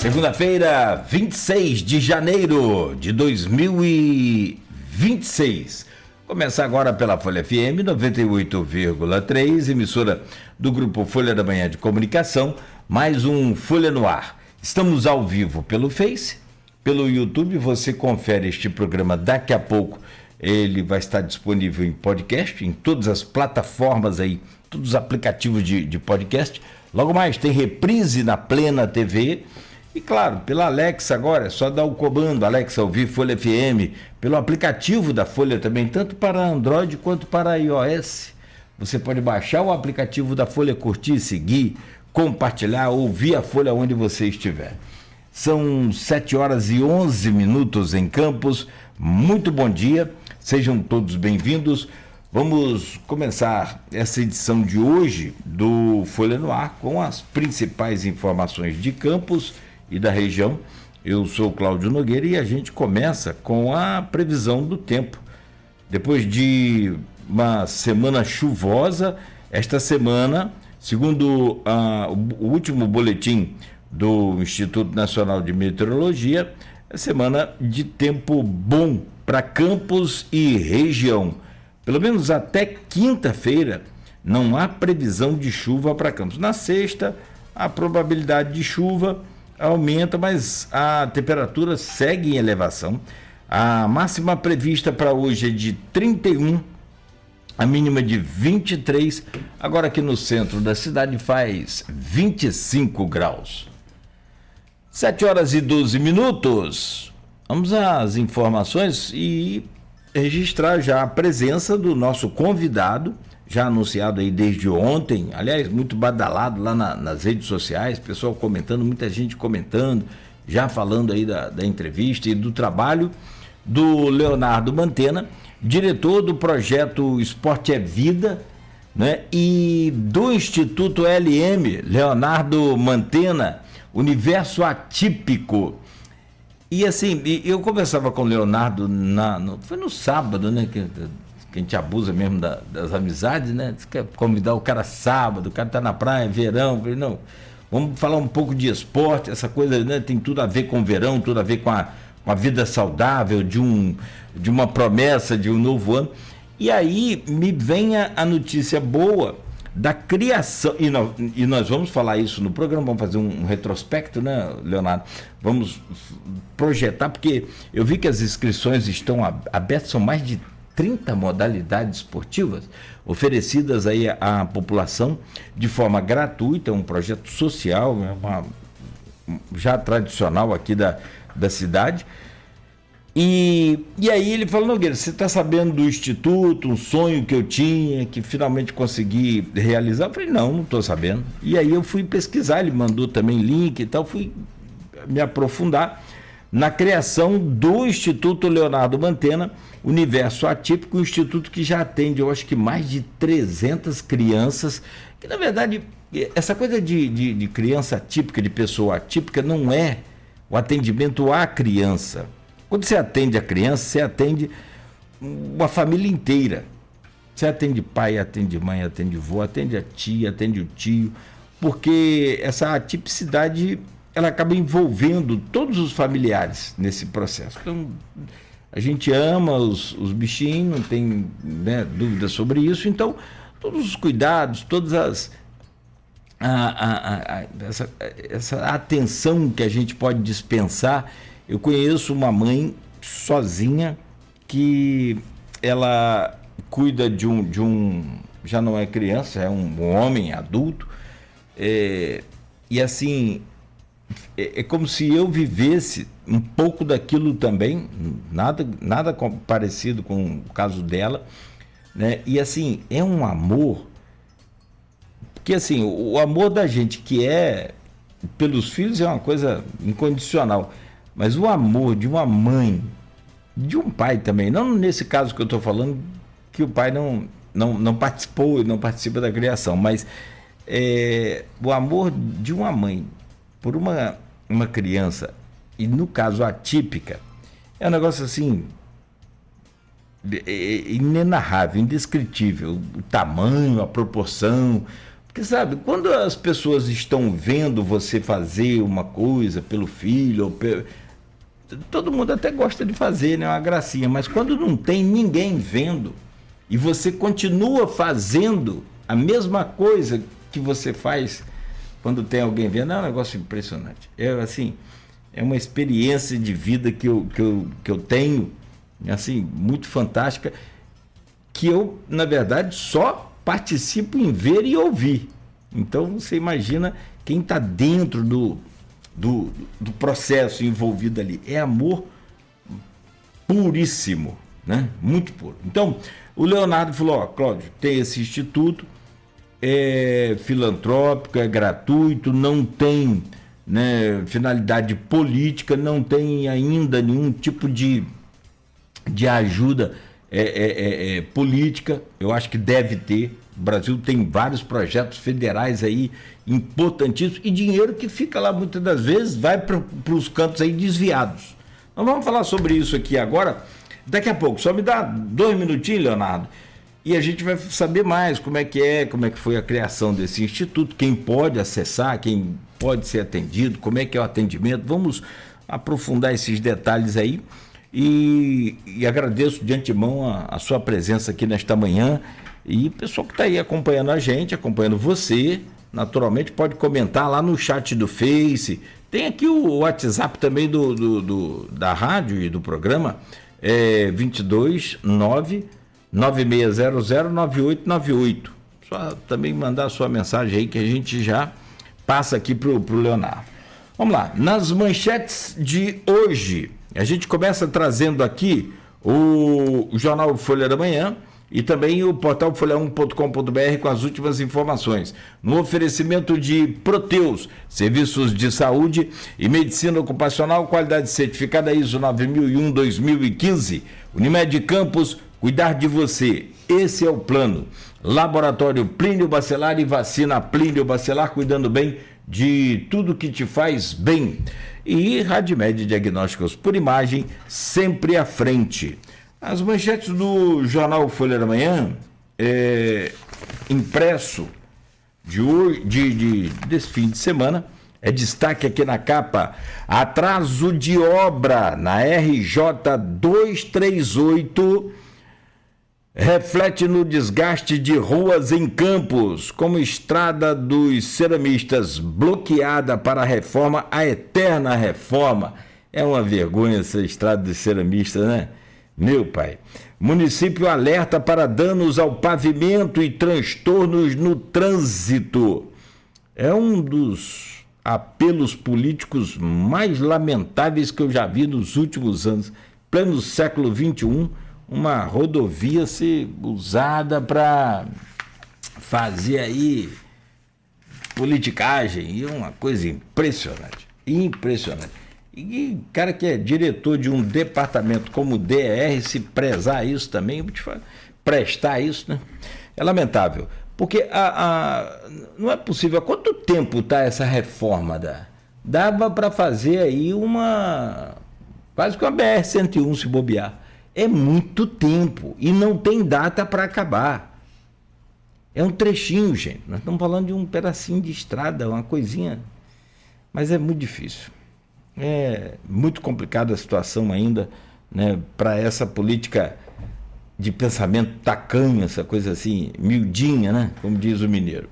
Segunda-feira, 26 de janeiro de 2026. Começa agora pela Folha FM 98,3, emissora do Grupo Folha da Manhã de Comunicação, mais um Folha no Ar. Estamos ao vivo pelo Face, pelo YouTube, você confere este programa daqui a pouco. Ele vai estar disponível em podcast, em todas as plataformas aí, todos os aplicativos de podcast. Logo mais tem reprise na Plena TV. E claro, pela Alexa agora, é só dar o comando, Alexa ouvir Folha FM, pelo aplicativo da Folha também, tanto para Android quanto para iOS. Você pode baixar o aplicativo da Folha, curtir, seguir, compartilhar, ouvir a Folha onde você estiver. São 7 horas e 11 minutos em Campos. Muito bom dia, sejam todos bem-vindos. Vamos começar essa edição de hoje do Folha no Ar com as principais informações de Campos e da região. Eu sou Cláudio Nogueira e a gente começa com a previsão do tempo. Depois de uma semana chuvosa, esta semana, segundo o último boletim do Instituto Nacional de Meteorologia, é semana de tempo bom para Campos e região. Pelo menos até quinta-feira não há previsão de chuva para Campos. Na sexta, a probabilidade de chuva aumenta, mas a temperatura segue em elevação. A máxima prevista para hoje é de 31, a mínima de 23. Agora aqui no centro da cidade faz 25 graus. 7 horas e 12 minutos. Vamos às informações e registrar já a presença do nosso convidado, já anunciado aí desde ontem, aliás, muito badalado lá nas redes sociais, pessoal comentando, muita gente comentando, já falando aí da entrevista e do trabalho do Leonardo Mantena, diretor do projeto Esporte é Vida, né? E do Instituto LM, Leonardo Mantena, Universo Atípico. E assim, eu conversava com o Leonardo, foi no sábado, né, que a gente abusa mesmo das amizades, né? Você quer convidar o cara sábado, o cara tá na praia, verão. Eu falei, não, vamos falar um pouco de esporte, essa coisa, né? Tem tudo a ver com o verão, tudo a ver com a vida saudável, de uma promessa de um novo ano. E aí me vem a notícia boa da criação, e nós vamos falar isso no programa, vamos fazer um retrospecto, né, Leonardo? Vamos projetar, porque eu vi que as inscrições estão abertas, são mais de 30 modalidades esportivas oferecidas aí à população de forma gratuita, um projeto social, já tradicional aqui da cidade. E aí ele falou, Nogueira, você está sabendo do Instituto, um sonho que eu tinha, que finalmente consegui realizar? Eu falei, não estou sabendo. E aí eu fui pesquisar, ele mandou também link e tal, fui me aprofundar na criação do Instituto Leonardo Mantena, Universo Atípico, um instituto que já atende, eu acho que mais de 300 crianças, que na verdade, essa coisa de criança atípica, de pessoa atípica, não é o atendimento à criança. Quando você atende a criança, você atende uma família inteira. Você atende pai, atende mãe, atende avó, atende a tia, atende o tio, porque essa atipicidade ela acaba envolvendo todos os familiares nesse processo. Então, a gente ama os bichinhos, não tem, né, dúvida sobre isso. Então, todos os cuidados, todas essa atenção que a gente pode dispensar. Eu conheço uma mãe sozinha que ela cuida de um já não é criança, é um homem adulto, e assim, é como se eu vivesse um pouco daquilo também, nada parecido com o caso dela, né? E assim, é um amor, porque assim, o amor da gente que é pelos filhos é uma coisa incondicional. Mas o amor de uma mãe, de um pai também, não nesse caso que eu estou falando, que o pai não participou, não participa da criação, mas o amor de uma mãe por uma criança, e no caso atípica, é um negócio assim, inenarrável, indescritível, o tamanho, a proporção, Porque, sabe, quando as pessoas estão vendo você fazer uma coisa pelo filho, todo mundo até gosta de fazer, né? Uma gracinha, mas quando não tem ninguém vendo e você continua fazendo a mesma coisa que você faz quando tem alguém vendo, é um negócio impressionante. Assim, é uma experiência de vida que eu tenho, assim, muito fantástica, que eu, na verdade, só participo em ver e ouvir. Então, você imagina quem está dentro do processo envolvido ali. É amor puríssimo, né? Muito puro. Então, o Leonardo falou, Cláudio, tem esse instituto, é filantrópico, é gratuito, não tem, né, finalidade política, não tem ainda nenhum tipo de ajuda política. Eu acho que deve ter. O Brasil tem vários projetos federais aí importantíssimos e dinheiro que fica lá muitas das vezes vai para os cantos aí desviados. Nós vamos falar sobre isso aqui agora, daqui a pouco. Só me dá 2 minutinhos, Leonardo, e a gente vai saber mais como é que foi a criação desse instituto, quem pode acessar, quem pode ser atendido, como é que é o atendimento. Vamos aprofundar esses detalhes aí e agradeço de antemão a sua presença aqui nesta manhã. E o pessoal que está aí acompanhando a gente, acompanhando você, naturalmente pode comentar lá no chat do Face. Tem aqui o WhatsApp também da rádio e do programa, 229-9600-9898. Só também mandar a sua mensagem aí que a gente já passa aqui pro Leonardo. Vamos lá, nas manchetes de hoje, a gente começa trazendo aqui o jornal Folha da Manhã, e também o portal folha1.com.br com as últimas informações. No oferecimento de Proteus, serviços de saúde e medicina ocupacional, qualidade certificada ISO 9001-2015. Unimed Campos, cuidar de você. Esse é o plano. Laboratório Plínio Bacelar e vacina Plínio Bacelar, cuidando bem de tudo que te faz bem. E Radmed Diagnósticos por Imagem, sempre à frente. As manchetes do jornal Folha da Manhã, impresso desse fim de semana, é destaque aqui na capa: atraso de obra na RJ 238 reflete no desgaste de ruas em Campos, como estrada dos ceramistas bloqueada para a reforma, a eterna reforma. É uma vergonha essa estrada dos ceramistas, né? Meu pai. Município alerta para danos ao pavimento e transtornos no trânsito. É um dos apelos políticos mais lamentáveis que eu já vi nos últimos anos. Pleno século XXI, uma rodovia ser usada para fazer aí politicagem. E uma coisa impressionante. Impressionante. E cara que é diretor de um departamento como o DER, se prezar isso também, prestar isso, né? É lamentável. Porque não é possível. Há quanto tempo está essa reforma? Dava para fazer aí quase que uma BR-101 se bobear. É muito tempo e não tem data para acabar. É um trechinho, gente. Nós estamos falando de um pedacinho de estrada, uma coisinha. Mas é muito difícil. É muito complicada a situação ainda, né, para essa política de pensamento tacanho, essa coisa assim, miudinha, né, como diz o mineiro.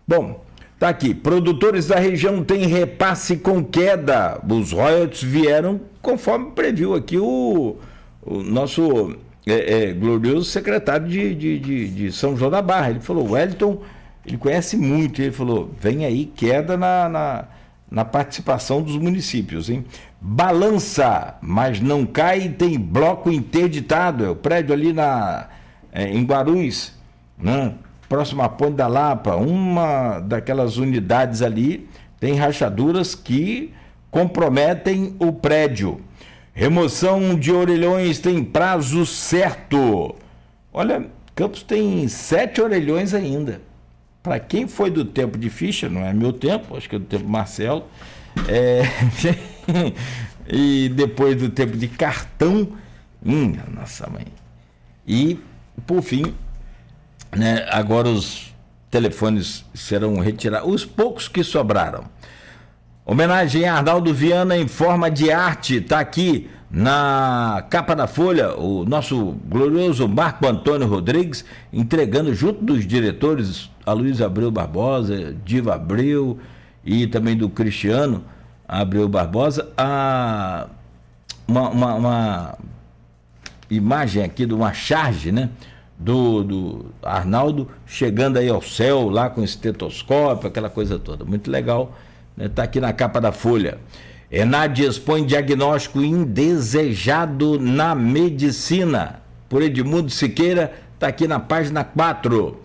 Bom, tá aqui, produtores da região têm repasse com queda, os royalties vieram conforme previu aqui o nosso glorioso secretário de São João da Barra. Ele falou, o Wellington, ele conhece muito, ele falou, vem aí queda na participação dos municípios, hein? Balança, mas não cai e tem bloco interditado. É o prédio ali em Guarulhos, né? Próximo à Ponte da Lapa, uma daquelas unidades ali tem rachaduras que comprometem o prédio. Remoção de orelhões tem prazo certo. Olha, Campos tem 7 orelhões ainda. Para quem foi do tempo de ficha, não é meu tempo, acho que é do tempo Marcelo, e depois do tempo de cartão, nossa mãe. E, por fim, né, agora telefones serão retirados, os poucos que sobraram. Homenagem a Arnaldo Viana em forma de arte, está aqui na capa da Folha, o nosso glorioso Marco Antônio Rodrigues, entregando junto dos diretores, a Luiz Abreu Barbosa, Diva Abreu e também do Cristiano Abreu Barbosa, uma imagem aqui de uma charge, né? Do Arnaldo chegando aí ao céu, lá com estetoscópio, aquela coisa toda. Muito legal, né? Tá aqui na capa da Folha. ENAD expõe diagnóstico indesejado na medicina. Por Edmundo Siqueira, tá aqui na página 4.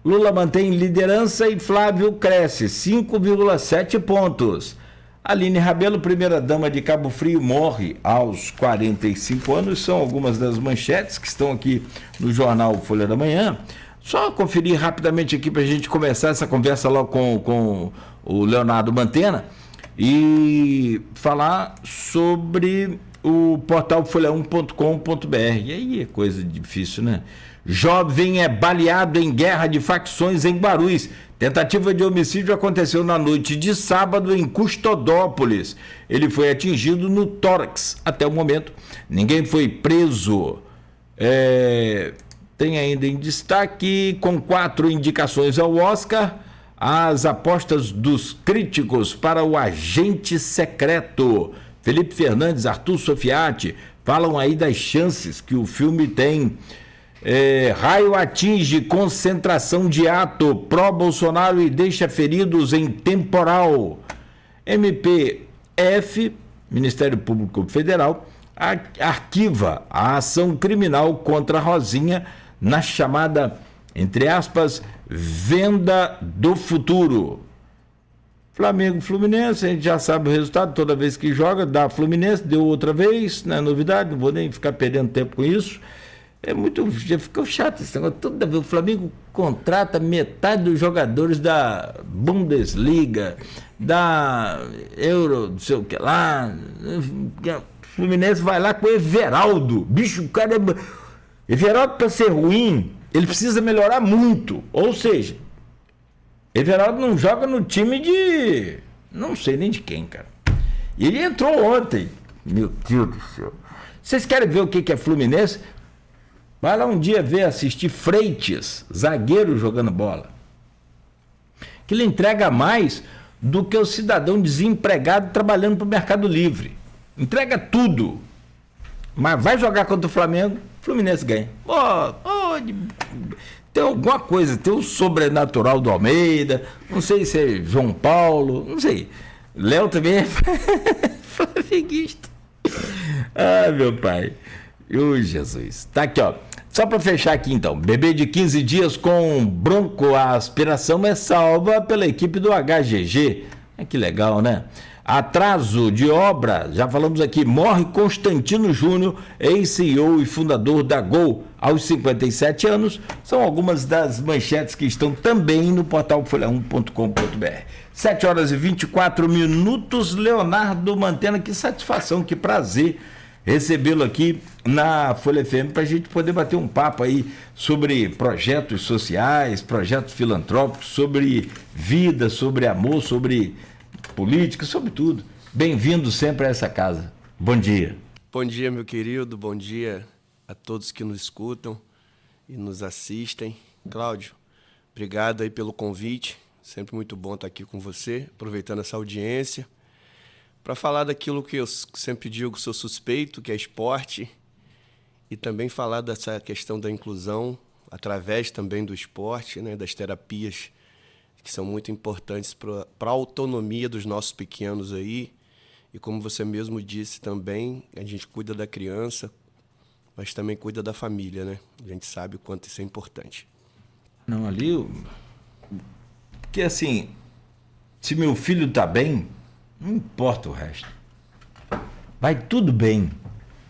Lula mantém liderança e Flávio cresce 5,7 pontos. Aline Rabelo, primeira-dama de Cabo Frio, morre aos 45 anos. São algumas das manchetes que estão aqui no jornal Folha da Manhã. Só conferir rapidamente aqui para a gente começar essa conversa logo com o Leonardo Mantena e falar sobre o portal folha1.com.br. E aí é coisa difícil, né? Jovem é baleado em guerra de facções em Guarulhos. Tentativa de homicídio aconteceu na noite de sábado em Custodópolis. Ele foi atingido no tórax. Até o momento, ninguém foi preso. Tem ainda em destaque, com 4 indicações ao Oscar, as apostas dos críticos para o Agente Secreto. Felipe Fernandes, Arthur Sofiati falam aí das chances que o filme tem. Raio atinge concentração de ato pró-Bolsonaro e deixa feridos em temporal. MPF, Ministério Público Federal, arquiva a ação criminal contra Rosinha na chamada, entre aspas, venda do futuro. Flamengo Fluminense, a gente já sabe o resultado, toda vez que joga, dá Fluminense, deu outra vez, não é novidade, não vou nem ficar perdendo tempo com isso. Já ficou chato esse negócio. Toda vez o Flamengo contrata metade dos jogadores da Bundesliga, da Euro, não sei o que lá. O Fluminense vai lá com o Everaldo. Bicho, o cara Everaldo, para ser ruim, ele precisa melhorar muito. Ou seja, Everaldo não joga no time de... não sei nem de quem, cara. E ele entrou ontem. Meu Deus do céu. Vocês querem ver o que é Fluminense? Vai lá um dia assistir Freitas, zagueiro jogando bola. Que ele entrega mais do que o cidadão desempregado trabalhando para o Mercado Livre. Entrega tudo. Mas vai jogar contra o Flamengo, o Fluminense ganha. Tem alguma coisa, tem o sobrenatural do Almeida, não sei se é João Paulo, não sei. Léo também é flamenguista. Ah, meu pai. Ô, Jesus. Tá aqui, ó. Só para fechar aqui, então. Bebê de 15 dias com broncoaspiração é salva pela equipe do HGG. Que legal, né? Atraso de obra, já falamos aqui, morre Constantino Júnior, ex-CEO e fundador da Gol, aos 57 anos. São algumas das manchetes que estão também no portal folha1.com.br. 7h24. Leonardo Mantena, que satisfação, que prazer recebê-lo aqui na Folha FM para a gente poder bater um papo aí sobre projetos sociais, projetos filantrópicos, sobre vida, sobre amor, sobre política, sobre tudo. Bem-vindo sempre a essa casa. Bom dia. Bom dia, meu querido. Bom dia a todos que nos escutam e nos assistem. Cláudio, obrigado aí pelo convite. Sempre muito bom estar aqui com você, aproveitando essa audiência, para falar daquilo que eu sempre digo, sou suspeito, que é esporte, e também falar dessa questão da inclusão, através também do esporte, né, das terapias, que são muito importantes para a autonomia dos nossos pequenos aí. E como você mesmo disse também, a gente cuida da criança, mas também cuida da família, né? A gente sabe o quanto isso é importante. Não, ali... Porque assim, se meu filho está bem, não importa o resto. Vai tudo bem,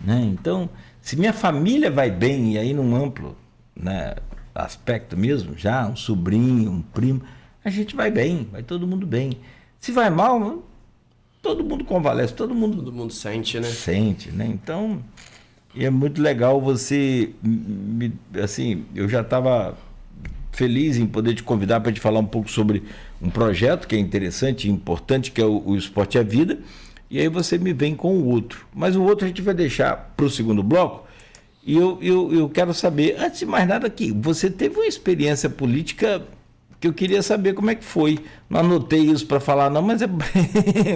né? Então, se minha família vai bem, e aí num amplo, né, aspecto mesmo, já um sobrinho, um primo, a gente vai bem, vai todo mundo bem. Se vai mal, todo mundo convalesce, todo mundo sente, né? Sente, né? Então, e é muito legal você, assim, eu já estava feliz em poder te convidar para te falar um pouco sobre um projeto que é interessante e importante, que é o Esporte é Vida, e aí você me vem com o outro. Mas o outro a gente vai deixar para o segundo bloco, e eu quero saber, antes de mais nada aqui, você teve uma experiência política que eu queria saber como é que foi. Não anotei isso para falar não, mas é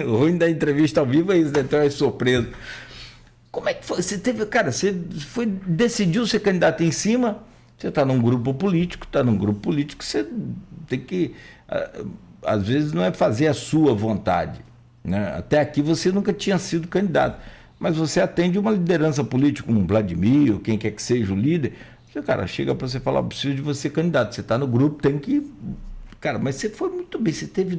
ruim da entrevista ao vivo, é isso, então é surpresa. Como é que foi? Você teve, cara, decidiu ser candidato em cima, você está num grupo político, você tem que, às vezes não é fazer a sua vontade, né? Até aqui você nunca tinha sido candidato, mas você atende uma liderança política, um Vladimir, ou quem quer que seja o líder, você, cara, chega para você falar, preciso de você candidato, você está no grupo, tem que... Cara, mas você foi muito bem, você teve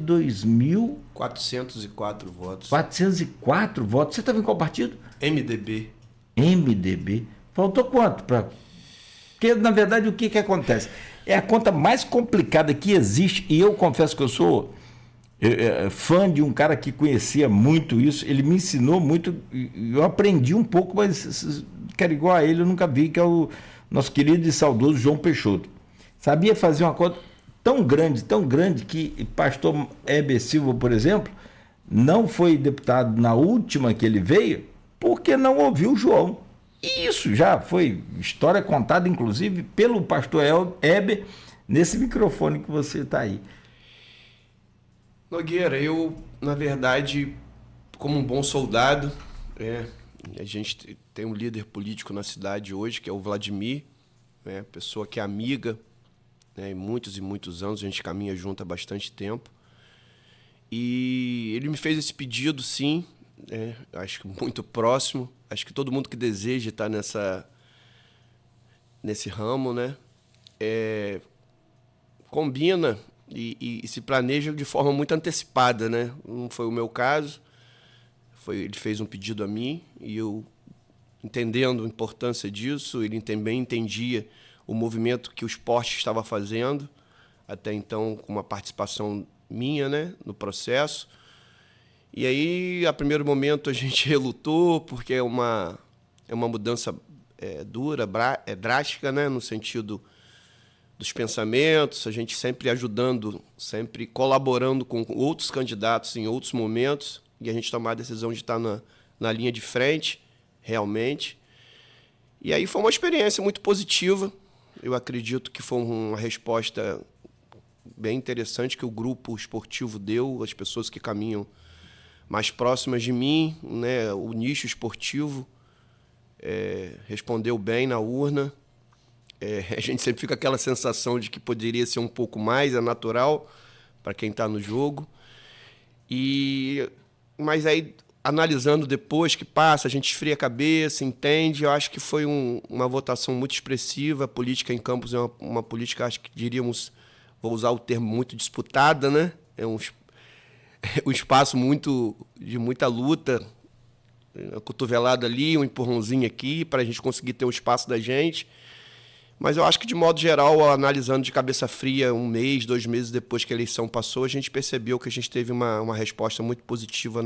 404 votos. 404 votos, você estava em qual partido? MDB. MDB. Faltou quanto? Porque, na verdade, o que acontece? É a conta mais complicada que existe, e eu confesso que eu sou fã de um cara que conhecia muito isso, ele me ensinou muito, eu aprendi um pouco, mas quero igual a ele, eu nunca vi, que é o nosso querido e saudoso João Peixoto. Sabia fazer uma conta tão grande, que pastor Heber Silva, por exemplo, não foi deputado na última que ele veio, porque não ouviu o João. E isso já foi história contada, inclusive, pelo pastor Heber, nesse microfone que você está aí. Nogueira, eu, na verdade, como um bom soldado, a gente tem um líder político na cidade hoje, que é o Vladimir, pessoa que é amiga, e muitos anos, a gente caminha junto há bastante tempo. E ele me fez esse pedido, sim, acho que muito próximo. Acho que todo mundo que deseja estar nesse ramo, combina e se planeja de forma muito antecipada, né? Não foi o meu caso. Ele fez um pedido a mim e eu, entendendo a importância disso, ele também entendia o movimento que o esporte estava fazendo, até então com uma participação minha, no processo. E aí, a primeiro momento, a gente relutou, porque é uma mudança dura, drástica, no sentido dos pensamentos, a gente sempre ajudando, sempre colaborando com outros candidatos em outros momentos, e a gente tomar a decisão de estar na linha de frente, realmente. E aí foi uma experiência muito positiva. Eu acredito que foi uma resposta bem interessante que o grupo esportivo deu, as pessoas que caminham mais próximas de mim, o nicho esportivo respondeu bem na urna. A gente sempre fica com aquela sensação de que poderia ser um pouco mais, é natural para quem está no jogo. Mas aí, analisando depois que passa, a gente esfria a cabeça, entende. Eu acho que foi uma votação muito expressiva. A política em Campos é uma política, acho que diríamos, vou usar o termo muito disputada, É um espaço de muita luta, uma cotovelada ali, um empurrãozinho aqui, para a gente conseguir ter um espaço da gente. Mas eu acho que, de modo geral, analisando de cabeça fria, 1 mês, 2 meses depois que a eleição passou, a gente percebeu que a gente teve uma resposta muito positiva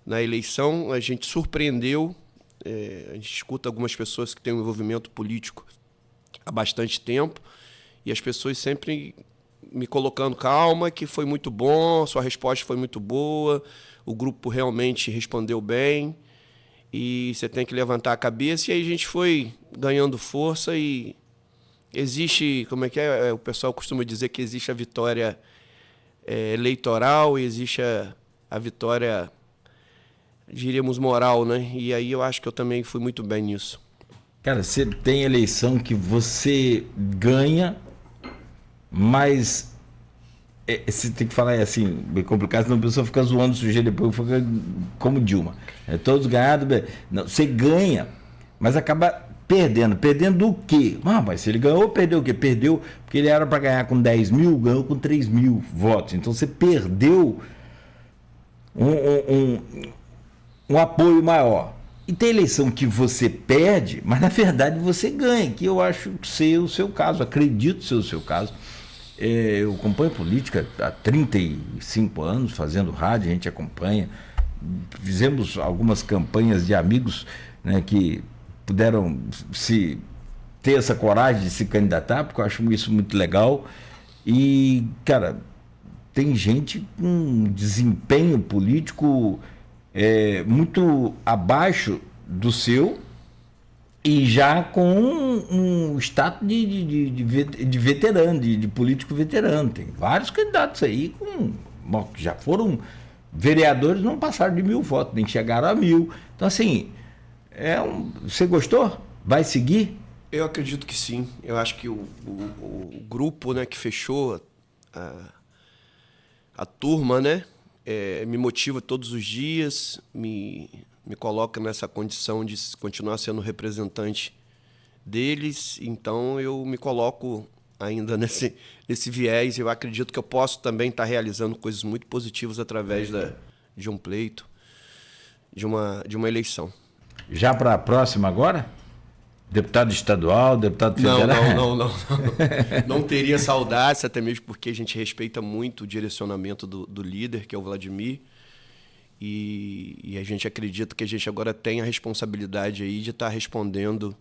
na eleição. A gente surpreendeu, a gente escuta algumas pessoas que têm um envolvimento político há bastante tempo, e as pessoas sempre me colocando calma, que foi muito bom, sua resposta foi muito boa, o grupo realmente respondeu bem, e você tem que levantar a cabeça. E aí a gente foi ganhando força, e existe, o pessoal costuma dizer que existe a vitória eleitoral e existe a vitória, diríamos, moral, E aí eu acho que eu também fui muito bem nisso. Cara, você tem eleição que você ganha, mas você tem que falar assim, bem complicado, senão a pessoa fica zoando o sujeito depois, fica como Dilma. Todos ganhados, não, você ganha, mas acaba perdendo. Perdendo o quê? Mas se ele ganhou, perdeu o quê? Perdeu porque ele era para ganhar com 10 mil, ganhou com 3 mil votos. Então você perdeu um apoio maior. E tem eleição que você perde, mas na verdade você ganha, que eu acho ser o seu caso, acredito ser o seu caso. Eu acompanho política há 35 anos, fazendo rádio, a gente acompanha. Fizemos algumas campanhas de amigos, que puderam ter essa coragem de se candidatar, porque eu acho isso muito legal. E, cara, tem gente com um desempenho político muito abaixo do seu e já com um status de veterano, de político veterano. Tem vários candidatos aí que já foram vereadores, não passaram de 1.000 votos, nem chegaram a 1.000. Então, assim, você gostou? Vai seguir? Eu acredito que sim. Eu acho que o grupo, né, que fechou a turma, né, me motiva todos os dias, me coloca nessa condição de continuar sendo representante deles. Então, eu me coloco ainda nesse viés. Eu acredito que eu posso também estar realizando coisas muito positivas através de um pleito, de uma eleição. Já para a próxima agora? Deputado estadual, deputado federal? Não. Não teria essa audácia, até mesmo porque a gente respeita muito o direcionamento do líder, que é o Vladimir, e a gente acredita que a gente agora tem a responsabilidade aí de estar respondendo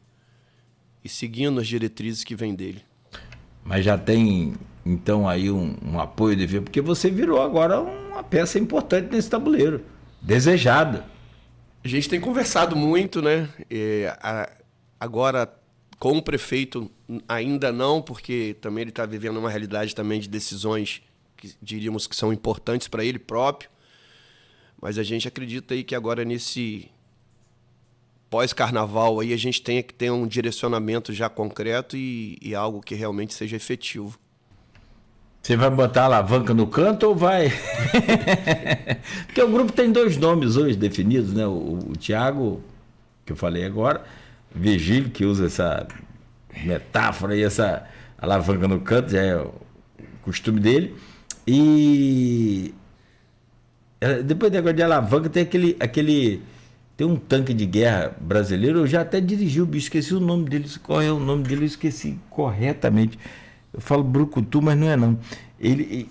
e seguindo as diretrizes que vêm dele. Mas já tem, então, aí um apoio de porque você virou agora uma peça importante nesse tabuleiro, desejada. A gente tem conversado muito, né? Agora, com o prefeito, ainda não, porque também ele está vivendo uma realidade também de decisões que diríamos que são importantes para ele próprio. Mas a gente acredita aí que agora nesse pós-carnaval aí a gente tenha que ter um direcionamento já concreto e algo que realmente seja efetivo. Você vai botar a alavanca no canto ou vai? Porque o grupo tem 2 nomes hoje definidos, né? O Thiago, que eu falei agora, Virgílio, que usa essa metáfora e essa alavanca no canto, já é o costume dele. E depois do negócio de alavanca tem tem um tanque de guerra brasileiro, eu já até dirigi o bicho, esqueci o nome dele, qual é o nome dele, eu esqueci corretamente. Eu falo brucutu, mas não é não. Ele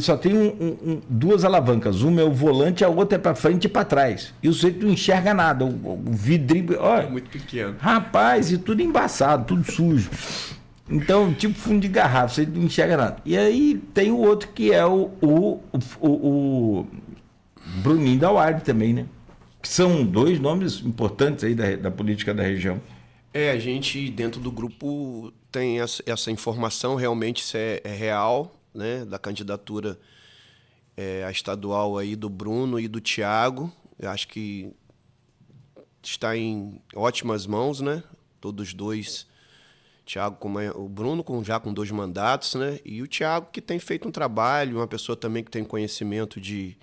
só tem 2 alavancas, uma é o volante, a outra é para frente e para trás. E o sujeito não enxerga nada, o vidrinho... É muito pequeno. Rapaz, e tudo embaçado, tudo sujo. Então, tipo fundo de garrafa, você não enxerga nada. E aí tem o outro que é o Bruninho da UARB também, né? Que são 2 nomes importantes aí da política da região. A gente dentro do grupo tem essa informação, realmente isso é real, né? Da candidatura a estadual aí do Bruno e do Thiago. Eu acho que está em ótimas mãos, né? Todos os 2. Thiago, o Bruno já com 2 mandatos, né? E o Thiago que tem feito um trabalho, uma pessoa também que tem conhecimento de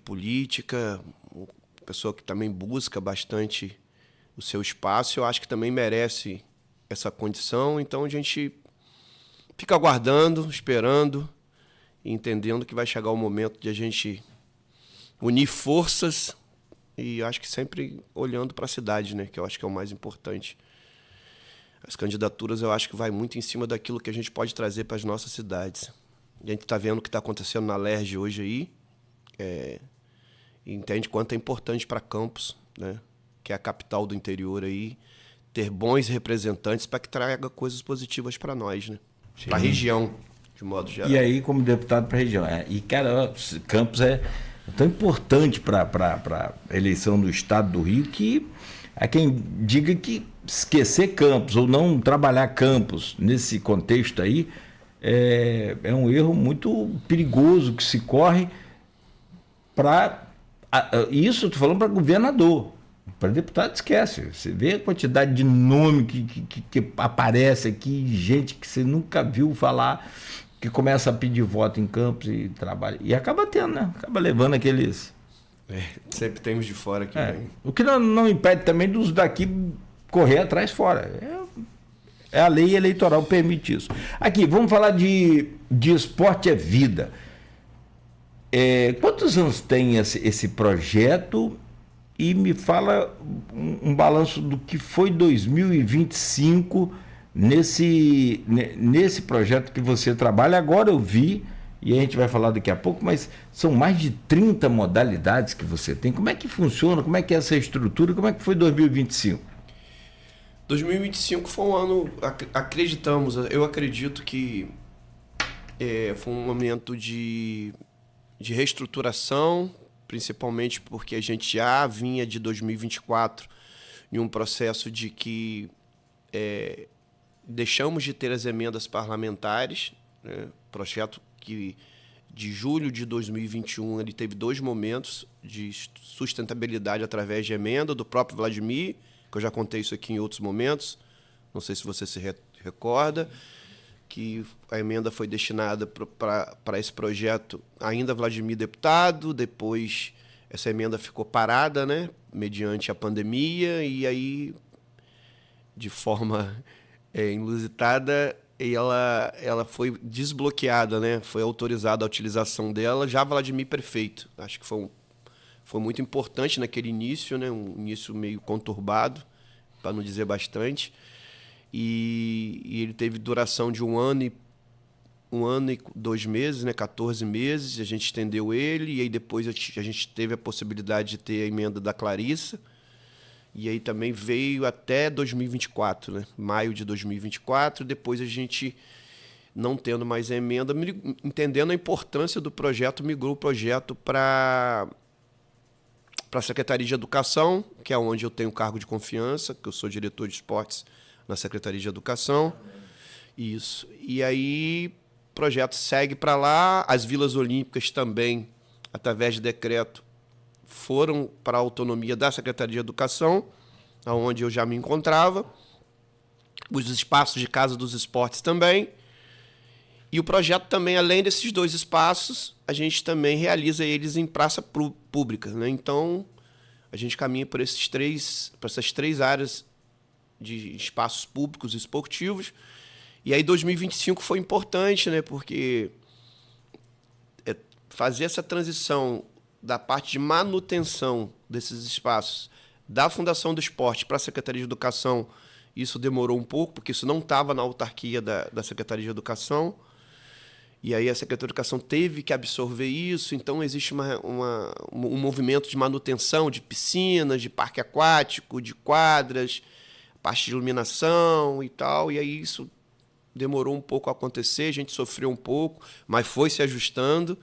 política, uma pessoa que também busca bastante o seu espaço. Eu acho que também merece essa condição. Então a gente fica aguardando, esperando e entendendo que vai chegar o momento de a gente unir forças e acho que sempre olhando para a cidade, né? Que eu acho que é o mais importante. As candidaturas eu acho que vai muito em cima daquilo que a gente pode trazer para as nossas cidades. A gente está vendo o que está acontecendo na LERJ hoje aí, e entende quanto é importante para Campos, né? Que é a capital do interior aí, ter bons representantes para que traga coisas positivas para nós, né? Para a região, de modo geral. E aí, como deputado para a região. E, cara, Campos é tão importante para a eleição do estado do Rio que há quem diga que esquecer Campos ou não trabalhar Campos nesse contexto aí é um erro muito perigoso que se corre para... Isso eu estou falando para governador. Para deputado, esquece. Você vê a quantidade de nome que aparece aqui, gente que você nunca viu falar, que começa a pedir voto em Campos e trabalha. E acaba tendo, né? Acaba levando aqueles... sempre temos de fora aqui. O que não impede também dos daqui correr atrás fora. A lei eleitoral permite isso. Aqui, vamos falar de esporte é vida. Quantos anos tem esse projeto? E me fala um balanço do que foi 2025 nesse projeto que você trabalha. Agora eu vi, e a gente vai falar daqui a pouco, mas são mais de 30 modalidades que você tem. Como é que funciona? Como é que é essa estrutura? Como é que foi 2025? 2025 foi um ano, eu acredito que foi um momento de reestruturação, principalmente porque a gente já vinha de 2024 em um processo de que deixamos de ter as emendas parlamentares, né? Projeto que de julho de 2021 ele teve 2 momentos de sustentabilidade através de emenda do próprio Vladimir, que eu já contei isso aqui em outros momentos, não sei se você se recorda, que a emenda foi destinada para esse projeto ainda Vladimir deputado, depois essa emenda ficou parada, né, mediante a pandemia, e aí, de forma inusitada, ela foi desbloqueada, né, foi autorizada a utilização dela, já Vladimir prefeito. Acho que foi muito importante naquele início, né, um início meio conturbado, para não dizer bastante, e ele teve duração de um ano e 2 meses, né, 14 meses, a gente estendeu ele, e aí depois a gente teve a possibilidade de ter a emenda da Clarissa, e aí também veio até 2024, né, maio de 2024, depois a gente, não tendo mais a emenda, entendendo a importância do projeto, migrou o projeto para a Secretaria de Educação, que é onde eu tenho cargo de confiança, que eu sou diretor de esportes na Secretaria de Educação. Isso. E aí o projeto segue para lá, as vilas olímpicas também, através de decreto, foram para a autonomia da Secretaria de Educação, onde eu já me encontrava, os espaços de Casa dos Esportes também, e o projeto também, além desses 2 espaços, a gente também realiza eles em praça pública, né? Então, a gente caminha por essas 3 áreas de espaços públicos e esportivos. E aí 2025 foi importante, né? Porque fazer essa transição da parte de manutenção desses espaços da Fundação do Esporte para a Secretaria de Educação, isso demorou um pouco, porque isso não estava na autarquia da Secretaria de Educação. E aí a Secretaria de Educação teve que absorver isso, então existe um movimento de manutenção de piscinas, de parque aquático, de quadras, parte de iluminação e tal, e aí isso demorou um pouco a acontecer, a gente sofreu um pouco, mas foi se ajustando.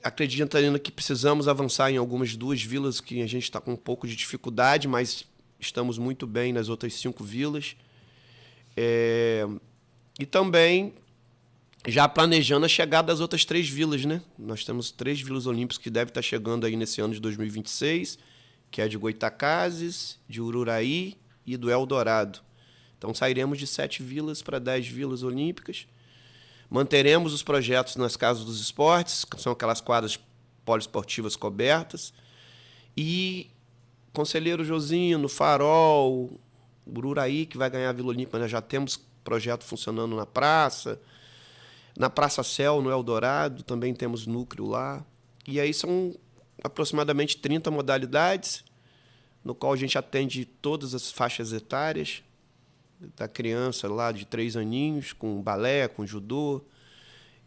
Acredito ainda que precisamos avançar em algumas 2 vilas que a gente está com um pouco de dificuldade, mas estamos muito bem nas outras 5 vilas. E também já planejando a chegada das outras 3 vilas, né? Nós temos 3 vilas olímpicas que devem estar chegando aí nesse ano de 2026, que é de Goitacazes, de Ururaí e do Eldorado. Então sairemos de 7 vilas para 10 vilas olímpicas. Manteremos os projetos nas Casas dos Esportes, que são aquelas quadras poliesportivas cobertas. E Conselheiro Josino, Farol, Ururaí, que vai ganhar a Vila Olímpica, nós já temos projeto funcionando na praça. Na Praça Céu, no Eldorado, também temos núcleo lá. E aí são aproximadamente 30 modalidades, no qual a gente atende todas as faixas etárias, da criança lá de 3 aninhos, com balé, com judô,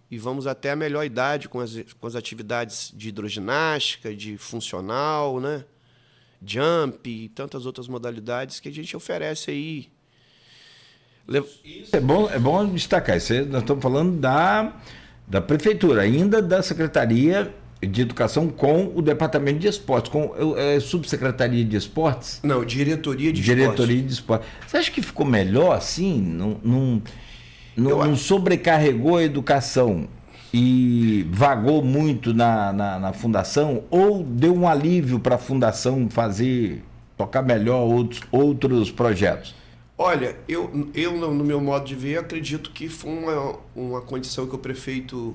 e vamos até a melhor idade com as atividades de hidroginástica, de funcional, né? Jump e tantas outras modalidades que a gente oferece aí. Isso é bom destacar. Nós estamos falando da Prefeitura, ainda da Secretaria de Educação com o Departamento de Esportes, com Subsecretaria de Esportes? Não, Diretoria de Esportes. Você acha que ficou melhor assim? Não sobrecarregou a educação e vagou muito na fundação? Ou deu um alívio para a fundação tocar melhor outros projetos? Olha, eu no meu modo de ver, acredito que foi uma condição que o prefeito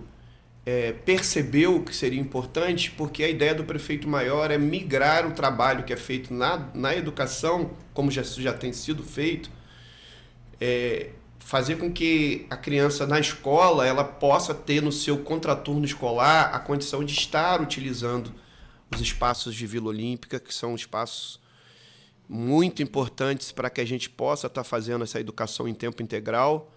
percebeu que seria importante, porque a ideia do prefeito maior é migrar o trabalho que é feito na educação, como já tem sido feito, fazer com que a criança na escola ela possa ter no seu contraturno escolar a condição de estar utilizando os espaços de Vila Olímpica, que são espaços muito importantes para que a gente possa estar fazendo essa educação em tempo integral.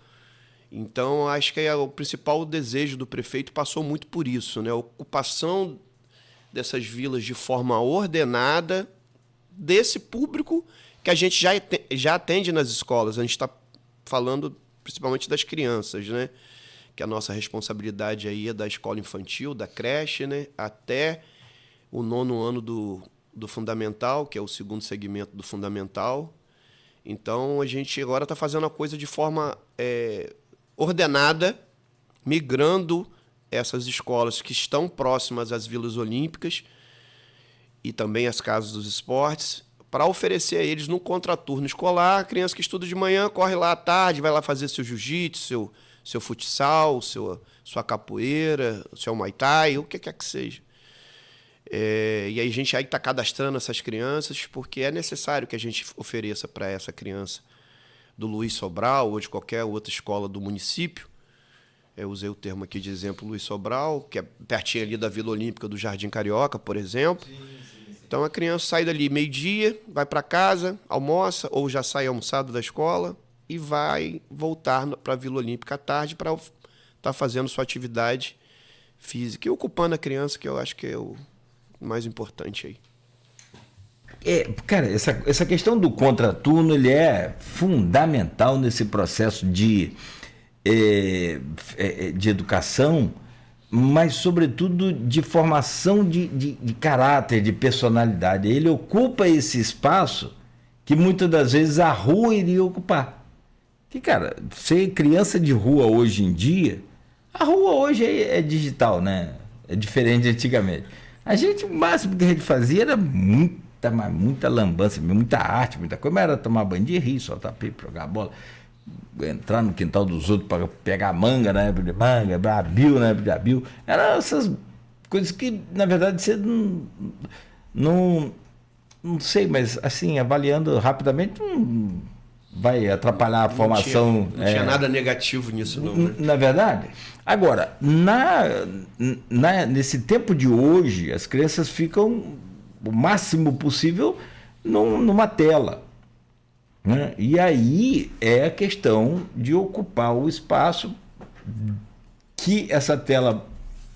Então, acho que o principal desejo do prefeito passou muito por isso, né? A ocupação dessas vilas de forma ordenada, desse público que a gente já atende nas escolas. A gente está falando principalmente das crianças, né? Que a nossa responsabilidade aí é da escola infantil, da creche, né? Até o 9º ano do fundamental, que é o segundo segmento do fundamental. Então, a gente agora está fazendo a coisa de forma ordenada, migrando essas escolas que estão próximas às vilas olímpicas e também às casas dos esportes, para oferecer a eles, num contraturno escolar, a criança que estuda de manhã corre lá à tarde, vai lá fazer seu jiu-jitsu, seu futsal, sua capoeira, seu muay thai, o que quer que seja. E aí a gente aí está cadastrando essas crianças, porque é necessário que a gente ofereça para essa criança do Luiz Sobral ou de qualquer outra escola do município. Eu usei o termo aqui de exemplo Luiz Sobral, que é pertinho ali da Vila Olímpica do Jardim Carioca, por exemplo. Sim. Então a criança sai dali meio-dia, vai para casa, almoça, ou já sai almoçado da escola e vai voltar para a Vila Olímpica à tarde para estar fazendo sua atividade física e ocupando a criança, que eu acho que é o mais importante aí. Cara, essa questão do contraturno, ele é fundamental nesse processo de educação, mas, sobretudo, de formação de caráter, de personalidade. Ele ocupa esse espaço que, muitas das vezes, a rua iria ocupar. Que, cara, ser criança de rua hoje em dia, a rua hoje é digital, né? É diferente de antigamente. O máximo que a gente fazia era muita lambança, muita arte, muita coisa, mas era tomar banho de rir, soltar pipa, jogar bola, entrar no quintal dos outros para pegar manga na época de manga, brabio na época de abil. Eram essas coisas que, na verdade, você não sei, mas assim, avaliando rapidamente, não vai atrapalhar a formação. Não tinha nada negativo nisso, não. Né? Na verdade. Agora, nesse tempo de hoje, as crianças ficam o máximo possível numa tela. Né? E aí é a questão de ocupar o espaço que essa tela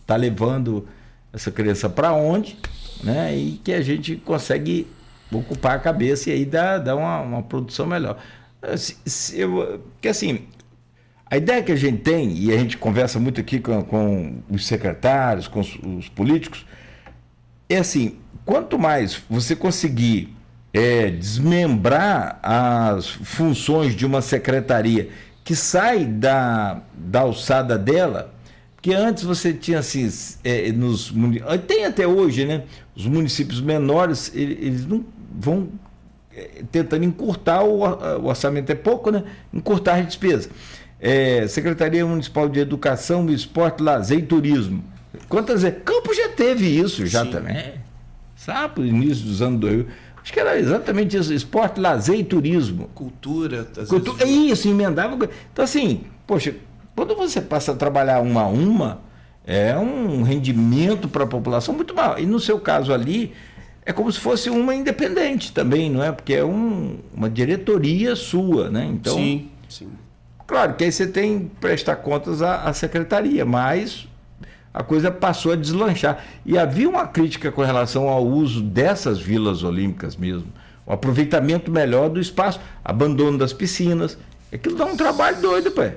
está levando essa criança para onde, né? E que a gente consegue ocupar a cabeça e aí dá uma produção melhor. Porque assim, a ideia que a gente tem, e a gente conversa muito aqui com os secretários, com os políticos, é assim, quanto mais você conseguir desmembrar as funções de uma secretaria que sai da alçada dela, porque antes você tinha assim, tem até hoje, né? Os municípios menores, eles não vão tentando encurtar, o orçamento é pouco, né? Encurtar a despesa. Secretaria Municipal de Educação, Esporte, Lazer e Turismo. Quantas vezes? Campos já teve isso, já. Sim. Também. Sabe, no início dos anos 2000. Acho que era exatamente isso, esporte, lazer e turismo. Cultura. É isso, emendava. Então, assim, poxa, quando você passa a trabalhar uma a uma, é um rendimento para a população muito maior. E no seu caso ali, é como se fosse uma independente também, não é? Porque é uma diretoria sua, né? Então, sim. Claro que aí você tem que prestar contas à secretaria, mas a coisa passou a deslanchar. E havia uma crítica com relação ao uso dessas vilas olímpicas mesmo. O aproveitamento melhor do espaço, abandono das piscinas. Aquilo dá um trabalho doido, pai.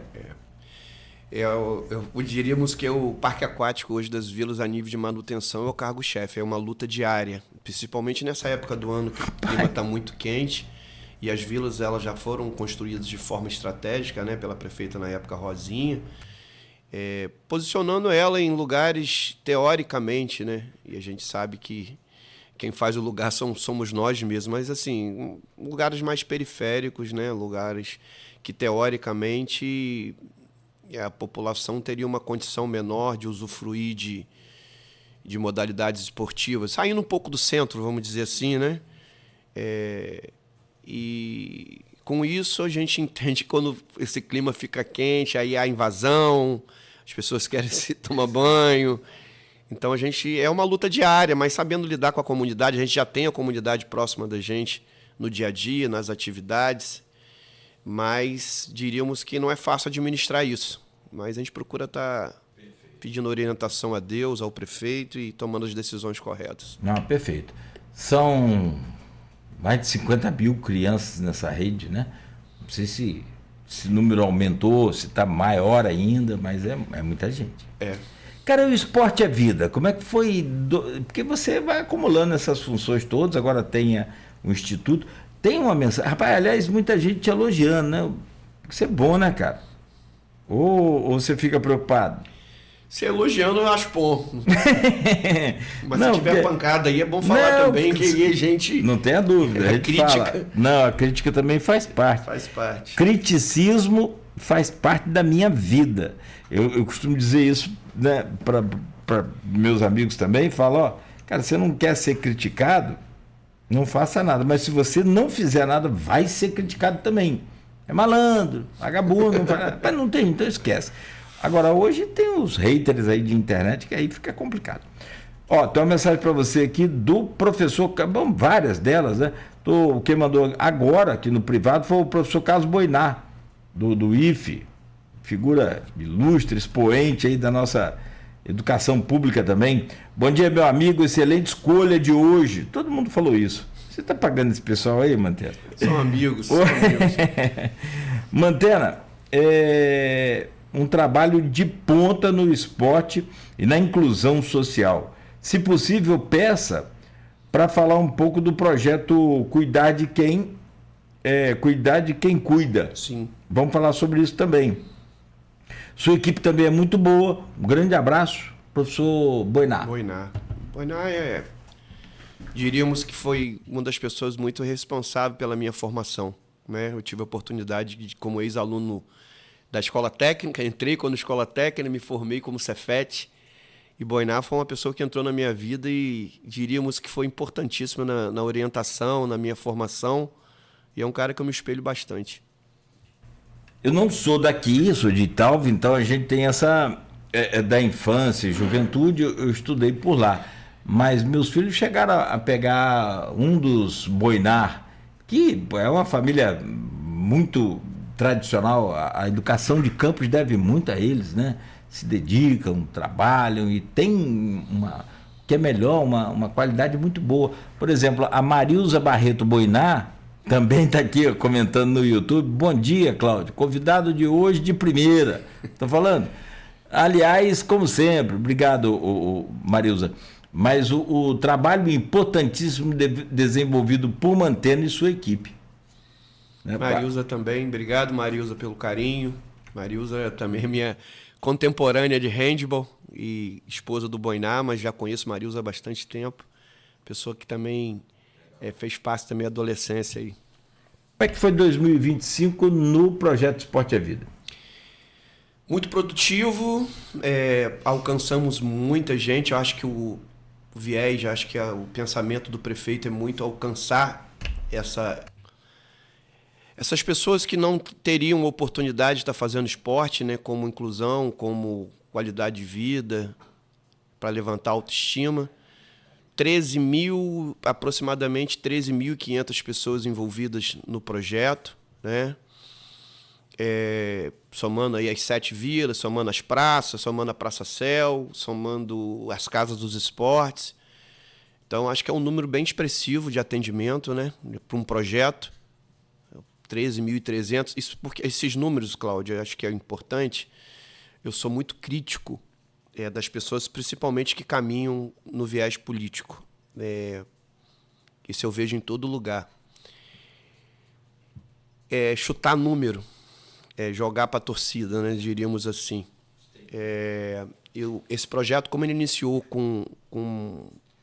Diríamos que o parque aquático hoje das vilas a nível de manutenção é o cargo-chefe. É uma luta diária, principalmente nessa época do ano que o clima está muito quente. E as vilas elas já foram construídas de forma estratégica, né, pela prefeita na época, Rosinha. Posicionando ela em lugares teoricamente, né? E a gente sabe que quem faz o lugar somos nós mesmos, mas assim, lugares mais periféricos, né? Lugares que teoricamente a população teria uma condição menor de usufruir de modalidades esportivas, saindo um pouco do centro, vamos dizer assim, né? E com isso a gente entende que quando esse clima fica quente, aí há invasão, as pessoas querem se tomar banho. Então a gente é uma luta diária, mas sabendo lidar com a comunidade, a gente já tem a comunidade próxima da gente no dia a dia, nas atividades, mas diríamos que não é fácil administrar isso. Mas a gente procura estar pedindo orientação a Deus, ao prefeito e tomando as decisões corretas. Não, perfeito. São mais de 50 mil crianças nessa rede, né? Não sei se esse número aumentou, se está maior ainda, mas é muita gente. É. Cara, o esporte é vida. Como é que foi? Porque você vai acumulando essas funções todas, agora tem o instituto. Tem uma mensagem. Rapaz, aliás, muita gente te elogiando, né? Isso é bom, né, cara? Ou você fica preocupado? Se elogiando, eu acho pouco. Mas não, se tiver pancada aí, é bom falar também que aí a gente... Não tenha dúvida. A gente crítica. Fala. Não, a crítica também faz parte. Faz parte. Criticismo faz parte da minha vida. Eu costumo dizer isso, né, para meus amigos também. Falo, ó, cara, você não quer ser criticado, não faça nada. Mas se você não fizer nada, vai ser criticado também. É malandro, vagabundo, não faz nada. Mas não tem, então esquece. Agora, hoje tem os haters aí de internet que aí fica complicado. Ó, tem uma mensagem para você aqui do professor, bom, várias delas, né? Quem mandou agora aqui no privado foi o professor Carlos Boinar, do IFE, figura ilustre, expoente aí da nossa educação pública também. Bom dia, meu amigo, excelente escolha de hoje. Todo mundo falou isso. Você está pagando esse pessoal aí, Mantena? São amigos, são amigos. Mantena, um trabalho de ponta no esporte e na inclusão social. Se possível, peça para falar um pouco do projeto Cuidar de Quem Cuida. Sim. Vamos falar sobre isso também. Sua equipe também é muito boa. Um grande abraço, professor Boinar. Boinar diríamos que foi uma das pessoas muito responsável pela minha formação, né? Eu tive a oportunidade de, como ex-aluno da escola técnica, entrei quando escola técnica, me formei como Cefet, e Boinar foi uma pessoa que entrou na minha vida e diríamos que foi importantíssima na orientação, na minha formação, e é um cara que eu me espelho bastante. Eu não sou daqui, sou de Italva, então a gente tem essa da infância e juventude, eu estudei por lá. Mas meus filhos chegaram a pegar um dos Boinar, que é uma família muito tradicional, a educação de campos deve muito a eles, né? Se dedicam, trabalham e tem que é melhor, uma qualidade muito boa. Por exemplo, a Marilza Barreto Boinar também está aqui comentando no YouTube. Bom dia, Cláudio. Convidado de hoje de primeira. Estou falando? Aliás, como sempre, obrigado, Marilza. Mas o trabalho importantíssimo desenvolvido por Mantena e sua equipe. Né, Marilza também, obrigado, Marilza, pelo carinho. Marilza também é minha contemporânea de handball e esposa do Boinar, mas já conheço Marilza há bastante tempo. Pessoa que também fez parte da minha adolescência aí. Como é que foi 2025 no projeto Esporte é Vida? Muito produtivo, alcançamos muita gente. Eu acho que o viés, acho que o pensamento do prefeito é muito alcançar essas pessoas que não teriam oportunidade de estar fazendo esporte, né, como inclusão, como qualidade de vida, para levantar a autoestima. Aproximadamente 13.500 pessoas envolvidas no projeto, né? Somando aí as 7 vilas, somando as praças, somando a Praça Céu, somando as casas dos esportes. Então, acho que é um número bem expressivo de atendimento, né, para um projeto. 13.300. Isso porque esses números, Cláudio, eu acho que é importante. Eu sou muito crítico das pessoas, principalmente que caminham no viés político. Isso eu vejo em todo lugar. Chutar número. Jogar para a torcida, né, diríamos assim. Esse projeto, como ele iniciou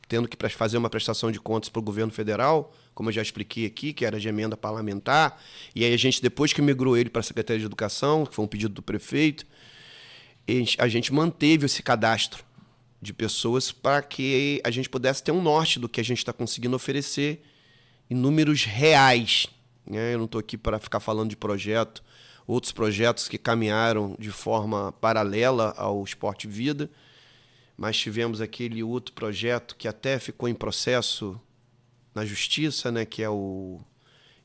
tendo que fazer uma prestação de contas para o governo federal, como eu já expliquei aqui, que era de emenda parlamentar, e aí a gente, depois que migrou ele para a Secretaria de Educação, que foi um pedido do prefeito, a gente manteve esse cadastro de pessoas para que a gente pudesse ter um norte do que a gente está conseguindo oferecer em números reais. Eu não estou aqui para ficar falando de outros projetos que caminharam de forma paralela ao Esporte Vida, mas tivemos aquele outro projeto que até ficou em processo na Justiça, né, que é o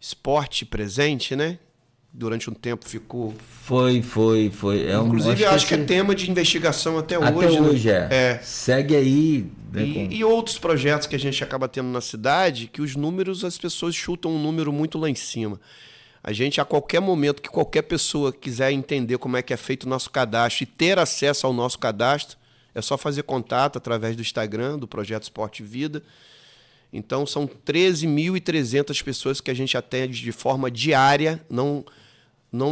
Esporte Presente, né, durante um tempo ficou... Foi. Inclusive, eu acho que é tema de investigação até hoje. Até hoje, né? Segue aí. Né, e outros projetos que a gente acaba tendo na cidade, que os números, as pessoas chutam um número muito lá em cima. A gente, a qualquer momento que qualquer pessoa quiser entender como é que é feito o nosso cadastro e ter acesso ao nosso cadastro, é só fazer contato através do Instagram, do Projeto Esporte Vida. Então, são 13.300 pessoas que a gente atende de forma diária, não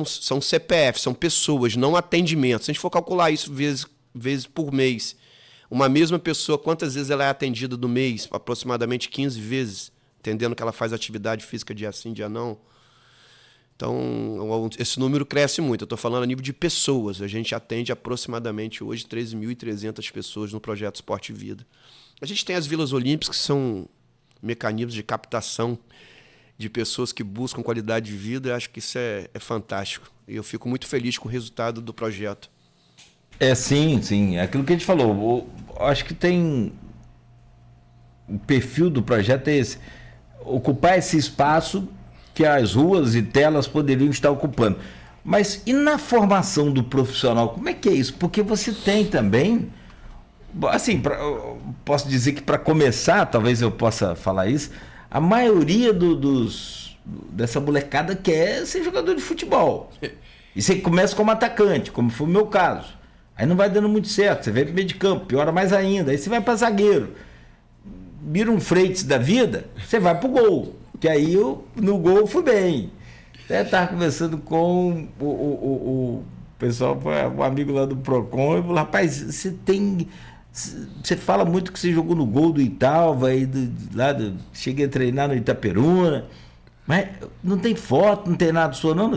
são CPF, são pessoas, não atendimentos. Se a gente for calcular isso vezes por mês, uma mesma pessoa, quantas vezes ela é atendida do mês? Aproximadamente 15 vezes, entendendo que ela faz atividade física dia sim, dia não. Então, esse número cresce muito. Eu estou falando a nível de pessoas. A gente atende aproximadamente hoje 13.300 pessoas no Projeto Esporte Vida. A gente tem as Vilas Olímpicas, que são mecanismos de captação de pessoas que buscam qualidade de vida. Eu acho que isso é fantástico. E eu fico muito feliz com o resultado do projeto. Sim. É aquilo que a gente falou. Acho que tem... O perfil do projeto é esse. Ocupar esse espaço que as ruas e telas poderiam estar ocupando. Mas e na formação do profissional? Como é que é isso? Porque você tem também... Assim, posso dizer que para começar, talvez eu possa falar isso, a maioria dessa molecada quer ser jogador de futebol. E você começa como atacante, como foi o meu caso. Aí não vai dando muito certo, você vai para o meio de campo, piora mais ainda. Aí você vai para zagueiro. Vira um Freitas da vida, você vai para o gol. Que aí no gol eu fui bem. Até estava conversando com o pessoal, um amigo lá do Procon, e falou, rapaz, você fala muito que você jogou no gol do Italva, aí cheguei a treinar no Itaperuna, mas não tem foto, não tem nada sua não.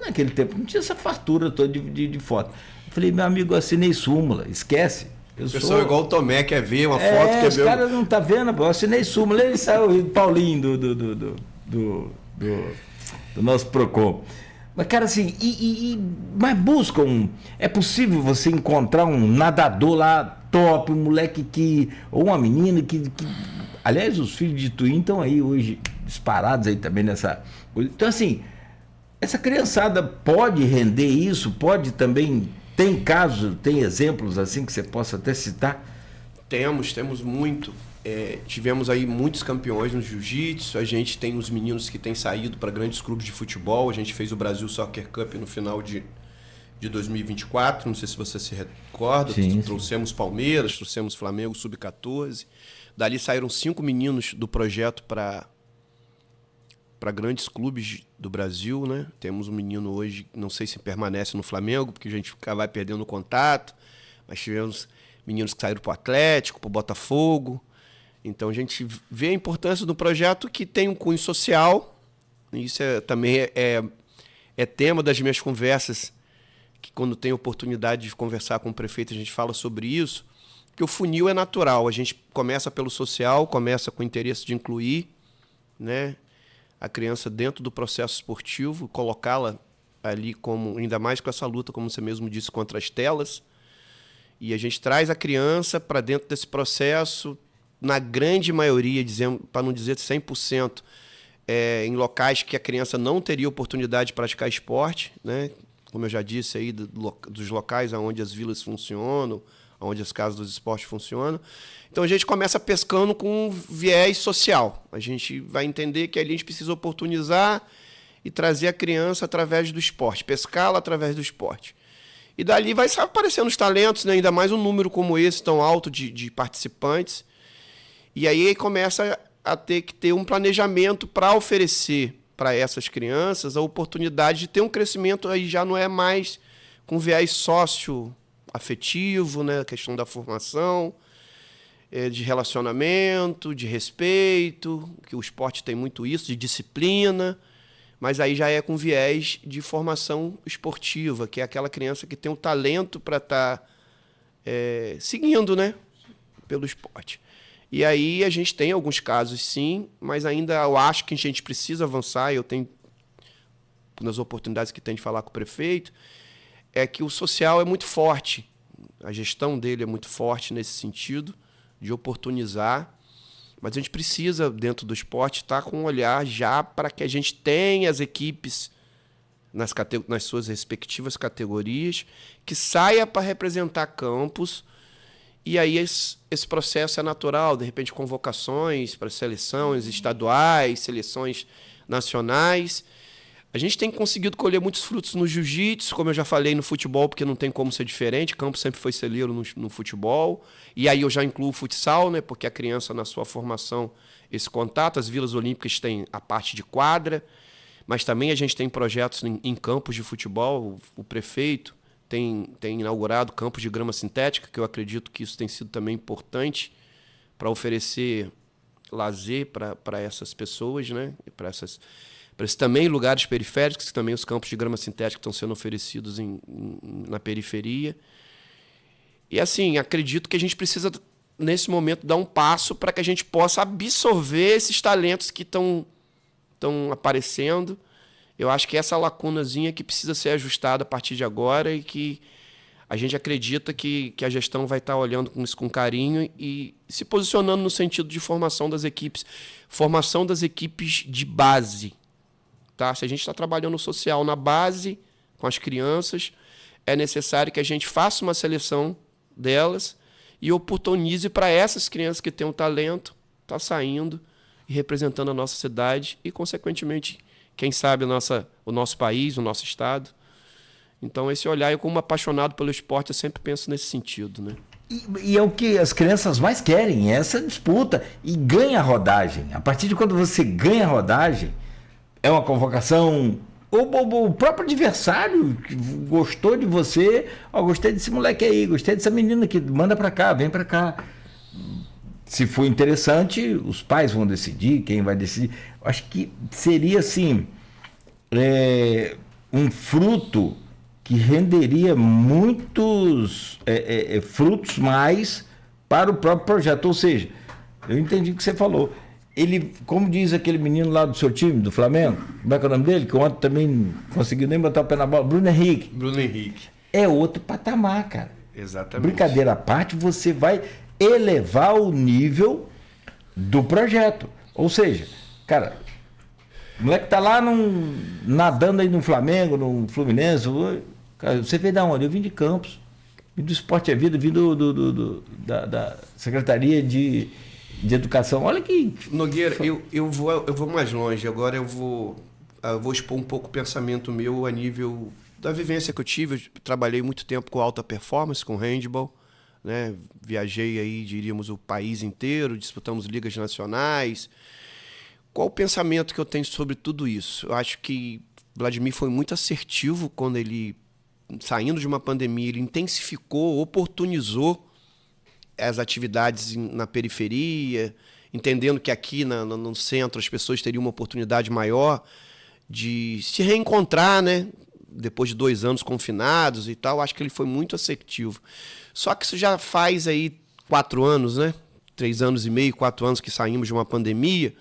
Naquele tempo não tinha essa fartura toda de foto. Eu falei, meu amigo, eu assinei súmula, esquece. O pessoal igual o Tomé quer ver uma foto, quer ver... Os caras não tá vendo, eu assinei súmula, ele saiu o Paulinho do nosso Procon. Mas, cara, assim, mas buscam. É possível você encontrar um nadador lá top, um moleque ou uma menina que. Aliás, os filhos de Twin estão aí hoje disparados aí também nessa. Então, assim, essa criançada pode render isso, pode também. Tem casos, tem exemplos assim que você possa até citar? Temos muito. Tivemos aí muitos campeões no jiu-jitsu, a gente tem os meninos que têm saído para grandes clubes de futebol, a gente fez o Brasil Soccer Cup no final de 2024, não sei se você se recorda, trouxemos Palmeiras, trouxemos Flamengo Sub-14, dali saíram 5 meninos do projeto para grandes clubes do Brasil, né? Temos um menino hoje, não sei se permanece no Flamengo, porque a gente vai perdendo o contato, mas tivemos meninos que saíram para o Atlético, para o Botafogo. Então a gente vê a importância do projeto que tem um cunho social. Isso também é tema das minhas conversas, que quando tem oportunidade de conversar com o prefeito a gente fala sobre isso, que o funil é natural. A gente começa pelo social, começa com o interesse de incluir, né, a criança dentro do processo esportivo, colocá-la ali como, ainda mais com essa luta, como você mesmo disse, contra as telas. E a gente traz a criança para dentro desse processo, na grande maioria, para não dizer 100%, em locais que a criança não teria oportunidade de praticar esporte, né? Como eu já disse aí, dos locais onde as vilas funcionam, onde as casas dos esportes funcionam. Então a gente começa pescando com um viés social. A gente vai entender que ali a gente precisa oportunizar e trazer a criança através do esporte, pescá-la através do esporte. E dali vai aparecendo os talentos, né? Ainda mais um número como esse, tão alto de participantes. E aí começa a ter que ter um planejamento para oferecer para essas crianças a oportunidade de ter um crescimento, aí já não é mais com viés socioafetivo, né? A questão da formação, de relacionamento, de respeito, que o esporte tem muito isso, de disciplina, mas aí já é com viés de formação esportiva, que é aquela criança que tem o talento para estar seguindo, né, pelo esporte. E aí a gente tem alguns casos, sim, mas ainda eu acho que a gente precisa avançar, eu tenho, nas oportunidades que tenho de falar com o prefeito, é que o social é muito forte, a gestão dele é muito forte nesse sentido, de oportunizar, mas a gente precisa, dentro do esporte, estar com um olhar já para que a gente tenha as equipes, nas suas respectivas categorias, que saia para representar Campos. E aí esse processo é natural, de repente convocações para seleções estaduais, seleções nacionais. A gente tem conseguido colher muitos frutos no jiu-jitsu, como eu já falei, no futebol, porque não tem como ser diferente. Campos sempre foi celeiro no futebol. E aí eu já incluo o futsal, né, porque a criança, na sua formação, esse contato. As Vilas Olímpicas têm a parte de quadra, mas também a gente tem projetos em campos de futebol. O prefeito tem inaugurado campos de grama sintética, que eu acredito que isso tem sido também importante para oferecer lazer para essas pessoas, né? Para esses também lugares periféricos, que também os campos de grama sintética estão sendo oferecidos na periferia. E assim, acredito que a gente precisa, nesse momento, dar um passo para que a gente possa absorver esses talentos que estão aparecendo. Eu acho que essa lacunazinha que precisa ser ajustada a partir de agora e que a gente acredita que a gestão vai estar olhando isso com carinho e se posicionando no sentido de formação das equipes de base. Tá? Se a gente está trabalhando no social na base, com as crianças, é necessário que a gente faça uma seleção delas e oportunize para essas crianças que têm um talento estar saindo e representando a nossa cidade e, consequentemente, quem sabe o nosso país, o nosso estado. Então, esse olhar, eu como apaixonado pelo esporte, eu sempre penso nesse sentido, né? E é o que as crianças mais querem, essa disputa. E ganha rodagem. A partir de quando você ganha rodagem, é uma convocação. O próprio adversário que gostou de você, gostei desse moleque aí, gostei dessa menina aqui, manda pra cá, vem pra cá. Se for interessante, os pais vão decidir, quem vai decidir. Acho que seria, assim, um fruto que renderia muitos frutos mais para o próprio projeto. Ou seja, eu entendi o que você falou. Ele, como diz aquele menino lá do seu time, do Flamengo, como é que é o nome dele? Que ontem também não conseguiu nem botar o pé na bola. Bruno Henrique. Bruno Henrique. É outro patamar, cara. Exatamente. Brincadeira à parte, você vai elevar o nível do projeto. Ou seja, cara, o moleque tá lá nadando aí no Flamengo, no Fluminense. Cara, você veio da onde? Eu vim de Campos. Vim do Esporte é Vida, vim da Secretaria de Educação. Olha que... Nogueira, eu vou mais longe. Agora eu vou expor um pouco o pensamento meu a nível da vivência que eu tive. Eu trabalhei muito tempo com alta performance, com handball, né? Viajei aí, diríamos, o país inteiro, disputamos ligas nacionais. Qual o pensamento que eu tenho sobre tudo isso? Eu acho que Vladimir foi muito assertivo quando ele, saindo de uma pandemia, ele intensificou, oportunizou as atividades na periferia, entendendo que aqui no centro as pessoas teriam uma oportunidade maior de se reencontrar, né? Depois de 2 anos confinados e tal. Acho que ele foi muito assertivo. Só que isso já faz aí 4 anos, né? 3 anos e meio, 4 anos que saímos de uma pandemia.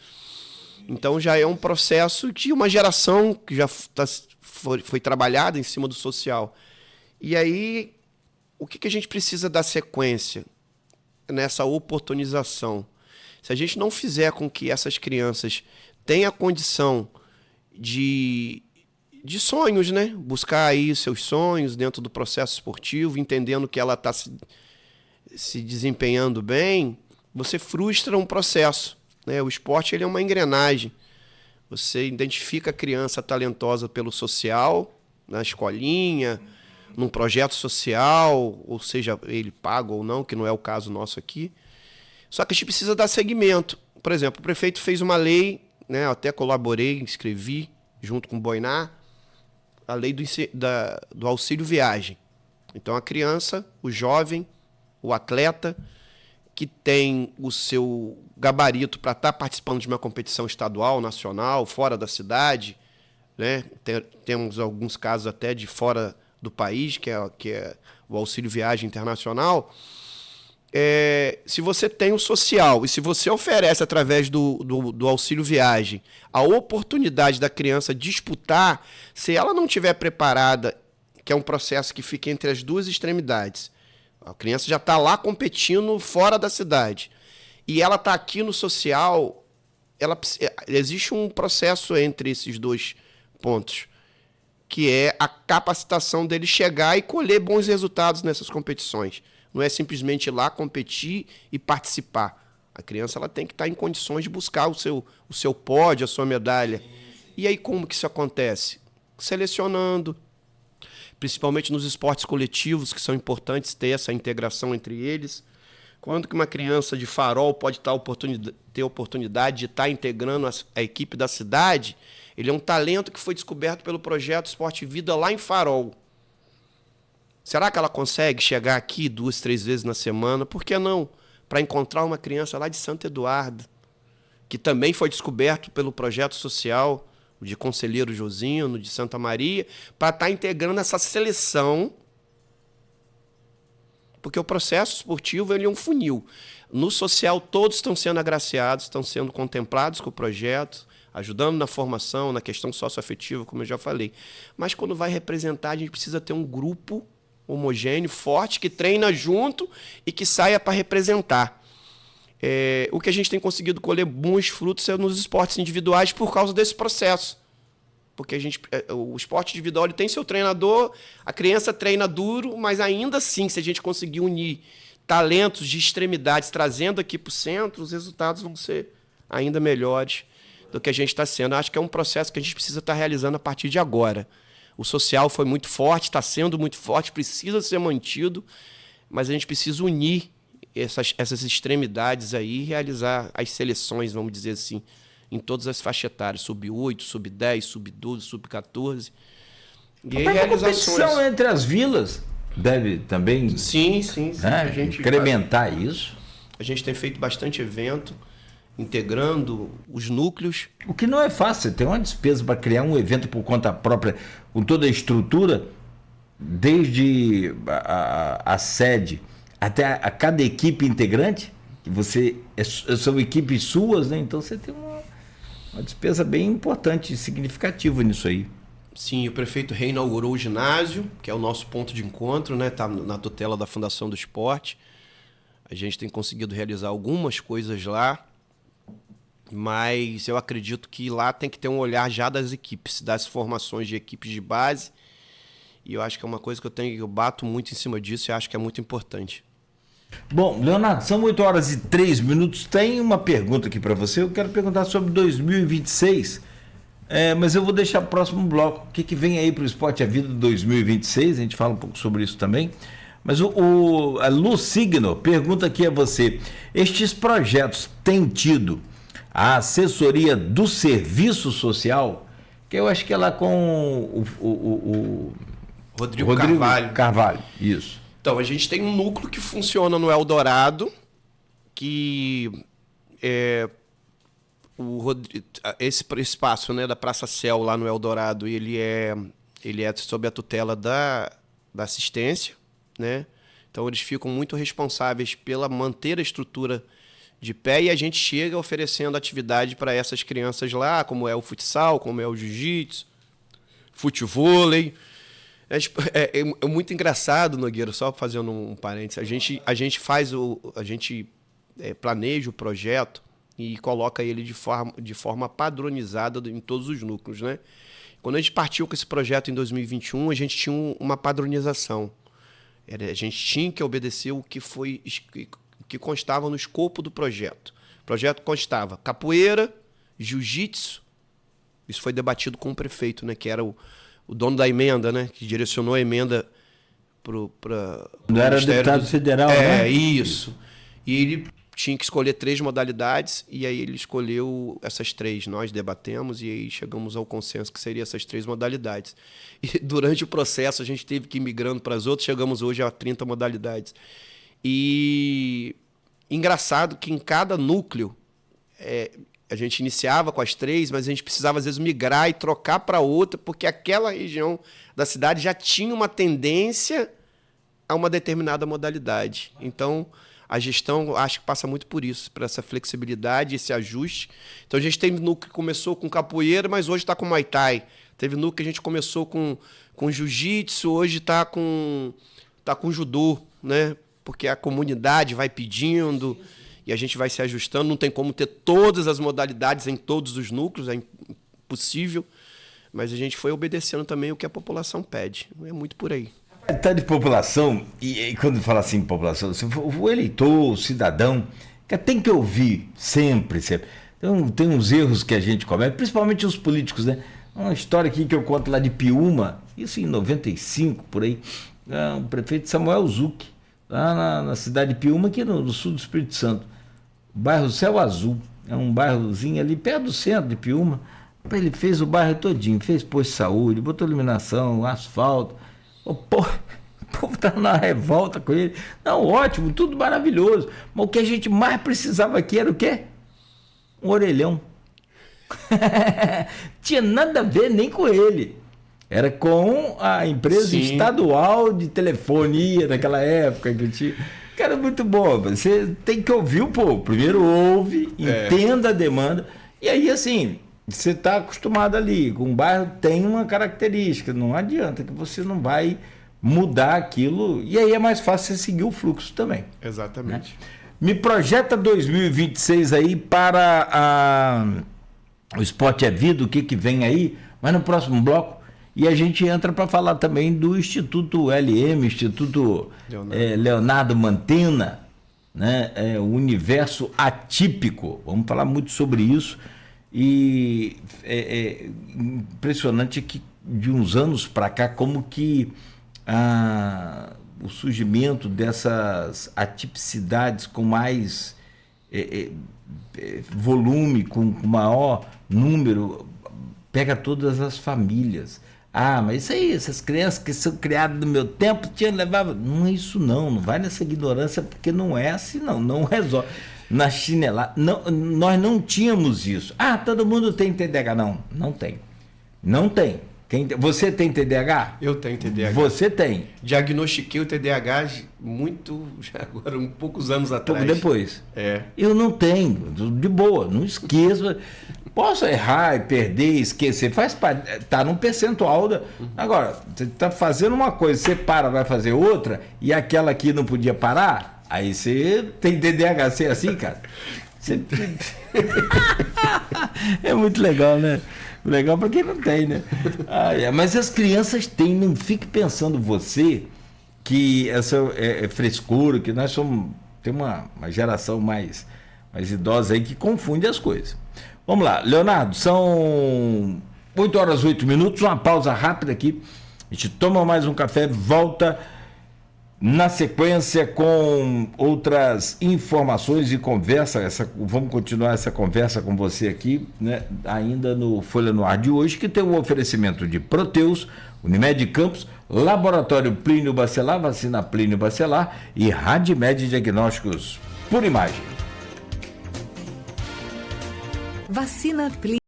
Então já é um processo de uma geração que já foi trabalhada em cima do social. E aí, o que a gente precisa dar sequência nessa oportunização? Se a gente não fizer com que essas crianças tenham a condição de sonhos, né? Buscar aí seus sonhos dentro do processo esportivo, entendendo que ela está se desempenhando bem, você frustra um processo, né? O esporte, ele é uma engrenagem. Você identifica a criança talentosa pelo social, na escolinha, num projeto social, ou seja, ele paga ou não, que não é o caso nosso aqui. Só que a gente precisa dar seguimento. Por exemplo, o prefeito fez uma lei, né? Eu até colaborei, escrevi, junto com o Boiná, a lei do auxílio viagem. Então, a criança, o jovem, o atleta, que tem o seu gabarito para estar participando de uma competição estadual, nacional, fora da cidade, né? Temos alguns casos até de fora do país, que é o auxílio viagem internacional. Se você tem o social e se você oferece através do auxílio viagem a oportunidade da criança disputar, se ela não estiver preparada, que é um processo que fica entre as duas extremidades, a criança já está lá competindo fora da cidade e ela está aqui no social, existe um processo entre esses dois pontos, que é a capacitação dele chegar e colher bons resultados nessas competições. Não é simplesmente ir lá competir e participar. A criança ela tem que estar em condições de buscar o seu pódio, a sua medalha. E aí como que isso acontece? Selecionando, principalmente nos esportes coletivos, que são importantes ter essa integração entre eles. Quando que uma criança de Farol pode ter oportunidade de estar integrando a equipe da cidade, ele é um talento que foi descoberto pelo projeto Esporte Vida lá em Farol. Será que ela consegue chegar aqui 2, 3 vezes na semana? Por que não? Para encontrar uma criança lá de Santo Eduardo, que também foi descoberto pelo projeto social, o de Conselheiro Josino, de Santa Maria, para estar integrando essa seleção, porque o processo esportivo ele é um funil. No social, todos estão sendo agraciados, estão sendo contemplados com o projeto, ajudando na formação, na questão socioafetiva, como eu já falei. Mas quando vai representar, a gente precisa ter um grupo homogêneo, forte, que treina junto e que saia para representar. O que a gente tem conseguido colher bons frutos é nos esportes individuais por causa desse processo. Porque o esporte individual ele tem seu treinador, a criança treina duro, mas ainda assim, se a gente conseguir unir talentos de extremidades, trazendo aqui para o centro, os resultados vão ser ainda melhores do que a gente está sendo. Acho que é um processo que a gente precisa estar realizando a partir de agora. O social foi muito forte, está sendo muito forte, precisa ser mantido, mas a gente precisa unir essas extremidades aí e realizar as seleções, vamos dizer assim, em todas as faixas etárias, sub-8, sub-10, sub-12, sub-14. E aí, a competição entre as vilas deve também sim. A gente incrementar isso. A gente tem feito bastante evento, integrando os núcleos. O que não é fácil, tem uma despesa para criar um evento por conta própria, com toda a estrutura, desde a sede até a cada equipe integrante, que são equipes suas, né? Então você tem uma despesa bem importante e significativa nisso aí. Sim, o prefeito reinaugurou o ginásio, que é o nosso ponto de encontro, né? Está na tutela da Fundação do Esporte. A gente tem conseguido realizar algumas coisas lá, mas eu acredito que lá tem que ter um olhar já das equipes, das formações de equipes de base, e eu acho que é uma coisa que eu bato muito em cima disso e acho que é muito importante. Bom, Leonardo, são 8h03. Tem uma pergunta aqui para você. Eu quero perguntar sobre 2026, mas eu vou deixar o próximo bloco. O que vem aí para o Esporte a Vida 2026? A gente fala um pouco sobre isso também. Mas a Lu Signo pergunta aqui a você: estes projetos têm tido a assessoria do serviço social? Que eu acho que é lá com o Rodrigo Carvalho, isso. Então, a gente tem um núcleo que funciona no Eldorado, que esse espaço, né, da Praça Céu lá no Eldorado, ele é sob a tutela da assistência, né? Então, eles ficam muito responsáveis pela manter a estrutura de pé e a gente chega oferecendo atividade para essas crianças lá, como é o futsal, como é o jiu-jitsu, futevôlei. É muito engraçado, Nogueira, só fazendo um parênteses. A gente planeja o projeto e coloca ele de forma padronizada em todos os núcleos, né? Quando a gente partiu com esse projeto em 2021, a gente tinha uma padronização. A gente tinha que obedecer o que constava no escopo do projeto. O projeto constava capoeira, jiu-jitsu. Isso foi debatido com o prefeito, né? Que era o dono da emenda, né? Que direcionou a emenda para não era deputado federal, né? Isso. E ele tinha que escolher 3 modalidades e aí ele escolheu essas 3. Nós debatemos e aí chegamos ao consenso que seriam essas 3 modalidades. E durante o processo a gente teve que ir migrando para as outras, chegamos hoje a 30 modalidades. E engraçado que em cada núcleo a gente iniciava com as 3, mas a gente precisava, às vezes, migrar e trocar para outra, porque aquela região da cidade já tinha uma tendência a uma determinada modalidade. Então, a gestão, acho que passa muito por isso, por essa flexibilidade, esse ajuste. Então, a gente tem núcleo que começou com capoeira, mas hoje está com Muay Thai. Teve núcleo que a gente começou com jiu-jitsu, hoje está com judô, né? Porque a comunidade vai pedindo e a gente vai se ajustando. Não tem como ter todas as modalidades em todos os núcleos, é impossível. mas a gente foi obedecendo também o que a população pede. É muito por aí. Tá de população, e quando fala assim população, o eleitor, o cidadão, tem que ouvir sempre. Então, tem uns erros que a gente comete, principalmente os políticos, né? Uma história aqui que eu conto lá de Piúma, isso em 95, por aí, o prefeito Samuel Zucchi, lá na cidade de Piúma, aqui no sul do Espírito Santo, bairro Céu Azul, é um bairrozinho ali perto do centro de Piúma. Ele fez o bairro todinho, fez posto de saúde, botou iluminação, asfalto. O povo tá na revolta com ele. Não, ótimo, tudo maravilhoso. Mas o que a gente mais precisava aqui era o quê? Um orelhão. Tinha nada a ver nem com ele. Era com a empresa Sim. estadual de telefonia daquela época que tinha. Cara, muito bom. Você tem que ouvir o povo. Primeiro ouve, entenda a demanda. E aí, assim, você está acostumado ali. Com um bairro tem uma característica. Não adianta que você não vai mudar aquilo. E aí é mais fácil você seguir o fluxo também. Exatamente. Né? Me projeta 2026 aí para o Esporte é Vida, o que vem aí, mas no próximo bloco. E a gente entra para falar também do Instituto LM, Instituto Leonardo Mantena, né? O universo atípico. Vamos falar muito sobre isso. E é impressionante que de uns anos para cá, como que o surgimento dessas atipicidades com mais volume, com maior número, pega todas as famílias. Mas isso aí, essas crianças que são criadas no meu tempo, levava. Não é isso não vai nessa ignorância, porque não é assim não resolve. Na chinelada, nós não tínhamos isso. Todo mundo tem TDAH. Não tem. Não tem. Você tem TDAH? Eu tenho TDAH. Você tem? Diagnostiquei o TDAH agora, poucos anos atrás. Pouco depois. Eu não tenho, de boa, não esqueça. Posso errar e perder, esquecer, faz parte, tá num percentual. Agora, você tá fazendo uma coisa, você vai fazer outra, e aquela aqui não podia parar, aí você tem TDAH, você é assim, cara? É muito legal, né? Legal para quem não tem, né? Mas as crianças têm, não fique pensando você que essa é frescura, que nós tem uma geração mais idosa aí que confunde as coisas. Vamos lá, Leonardo, são 8 horas 8 minutos, uma pausa rápida aqui, a gente toma mais um café, volta na sequência com outras informações e conversa. Vamos continuar essa conversa com você aqui, né? Ainda no Folha no Ar de hoje, que tem o oferecimento de Proteus, Unimed Campos, Laboratório Plínio Bacelar, Vacina Plínio Bacelar e Radmed Diagnósticos por Imagem. Vacina Plínio.